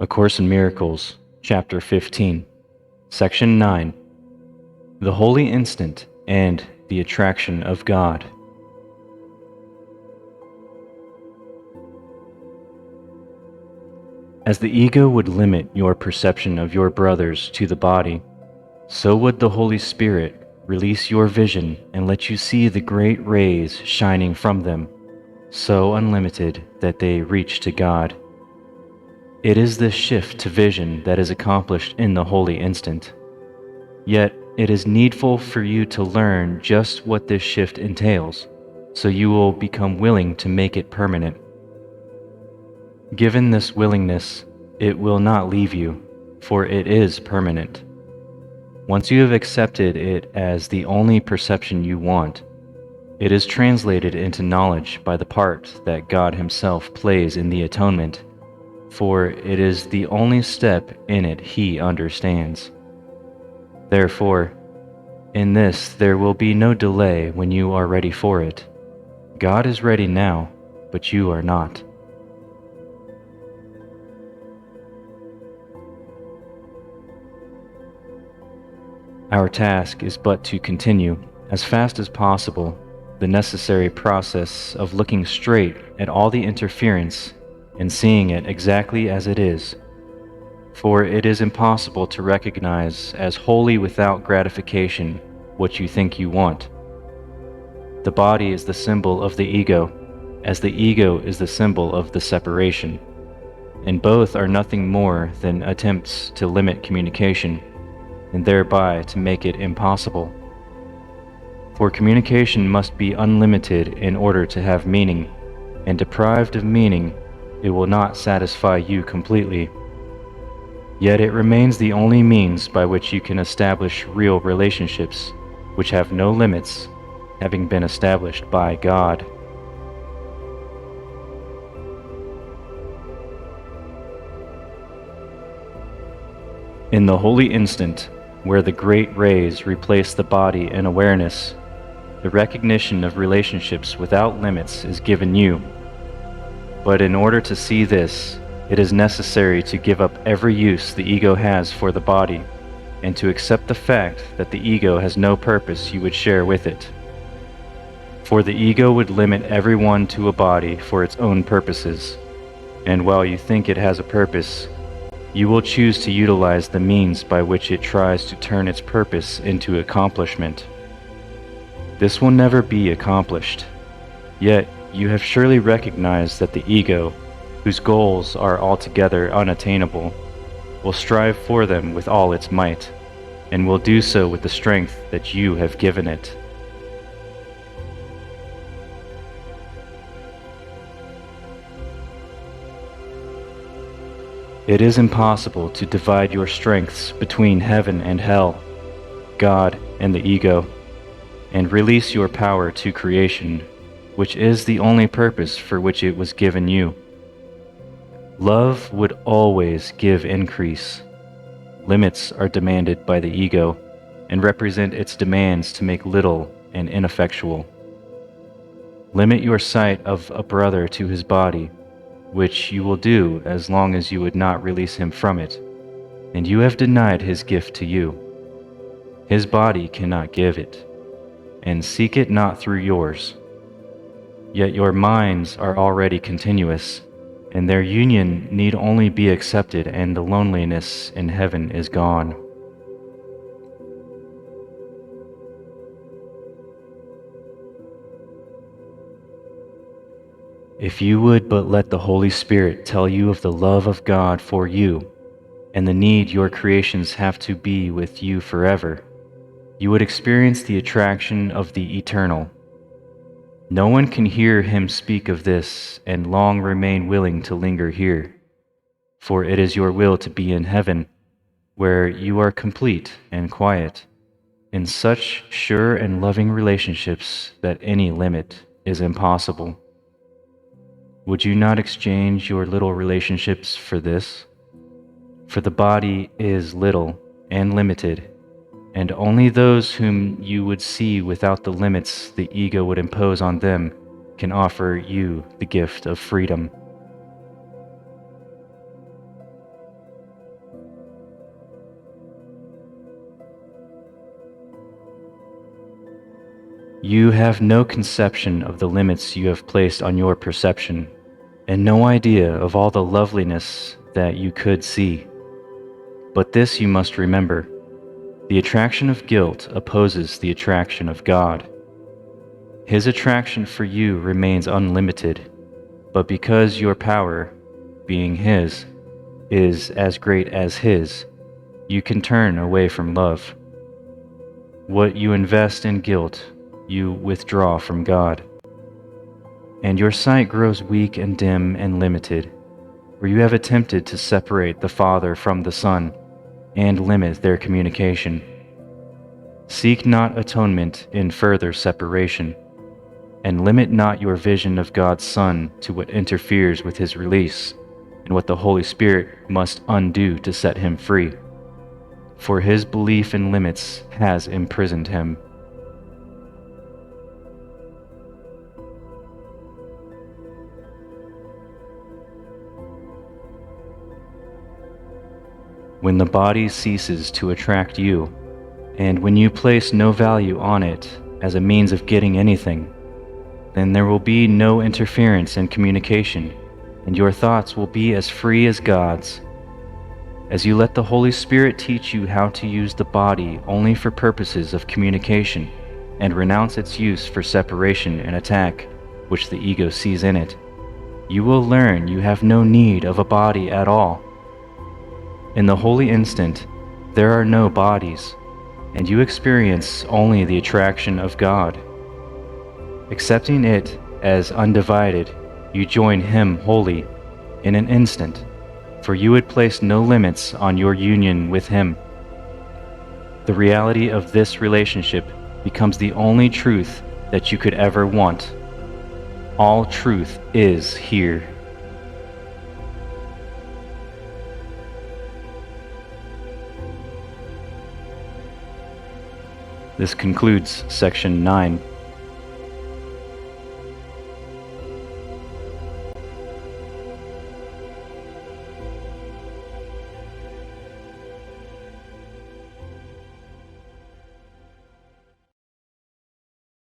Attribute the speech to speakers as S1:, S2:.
S1: A Course in Miracles, Chapter 15, Section 9, The Holy Instant and the Attraction of God. As the ego would limit your perception of your brothers to the body, so would the Holy Spirit release your vision and let you see the great rays shining from them, so unlimited that they reach to God. It is this shift to vision that is accomplished in the holy instant. Yet it is needful for you to learn just what this shift entails, so you will become willing to make it permanent. Given this willingness, it will not leave you, for it is permanent. Once you have accepted it as the only perception you want, it is translated into knowledge by the part that God Himself plays in the atonement, for it is the only step in it He understands. Therefore, in this there will be no delay when you are ready for it. God is ready now, but you are not. Our task is but to continue, as fast as possible, the necessary process of looking straight at all the interference and seeing it exactly as it is. For it is impossible to recognize as wholly without gratification what you think you want. The body is the symbol of the ego, as the ego is the symbol of the separation, and both are nothing more than attempts to limit communication, and thereby to make it impossible. For communication must be unlimited in order to have meaning, and deprived of meaning, it will not satisfy you completely. Yet it remains the only means by which you can establish real relationships, which have no limits, having been established by God. In the holy instant, where the great rays replace the body in awareness, the recognition of relationships without limits is given you. But in order to see this, it is necessary to give up every use the ego has for the body, and to accept the fact that the ego has no purpose you would share with it. For the ego would limit everyone to a body for its own purposes, and while you think it has a purpose, you will choose to utilize the means by which it tries to turn its purpose into accomplishment. This will never be accomplished, yet you have surely recognized that the ego, whose goals are altogether unattainable, will strive for them with all its might, and will do so with the strength that you have given it. It is impossible to divide your strengths between heaven and hell, God and the ego, and release your power to creation, which is the only purpose for which it was given you. Love would always give increase. Limits are demanded by the ego, and represent its demands to make little and ineffectual. Limit your sight of a brother to his body, which you will do as long as you would not release him from it, and you have denied his gift to you. His body cannot give it, and seek it not through yours. Yet your minds are already continuous, and their union need only be accepted, and the loneliness in heaven is gone. If you would but let the Holy Spirit tell you of the love of God for you, and the need your creations have to be with you forever, you would experience the attraction of the eternal. No one can hear Him speak of this and long remain willing to linger here, for it is your will to be in heaven, where you are complete and quiet, in such sure and loving relationships that any limit is impossible. Would you not exchange your little relationships for this? For the body is little and limited, and only those whom you would see without the limits the ego would impose on them can offer you the gift of freedom. You have no conception of the limits you have placed on your perception, and no idea of all the loveliness that you could see. But this you must remember: the attraction of guilt opposes the attraction of God. His attraction for you remains unlimited, but because your power, being His, is as great as His, you can turn away from love. What you invest in guilt, you withdraw from God. And your sight grows weak and dim and limited, for you have attempted to separate the Father from the Son and limit their communication. Seek not atonement in further separation, and limit not your vision of God's Son to what interferes with His release and what the Holy Spirit must undo to set Him free, for His belief in limits has imprisoned Him. When the body ceases to attract you, and when you place no value on it as a means of getting anything, then there will be no interference in communication, and your thoughts will be as free as God's. As you let the Holy Spirit teach you how to use the body only for purposes of communication, and renounce its use for separation and attack, which the ego sees in it, you will learn you have no need of a body at all. In the holy instant, there are no bodies, and you experience only the attraction of God. Accepting it as undivided, you join Him wholly in an instant, for you would place no limits on your union with Him. The reality of this relationship becomes the only truth that you could ever want. All truth is here. This concludes Section 9.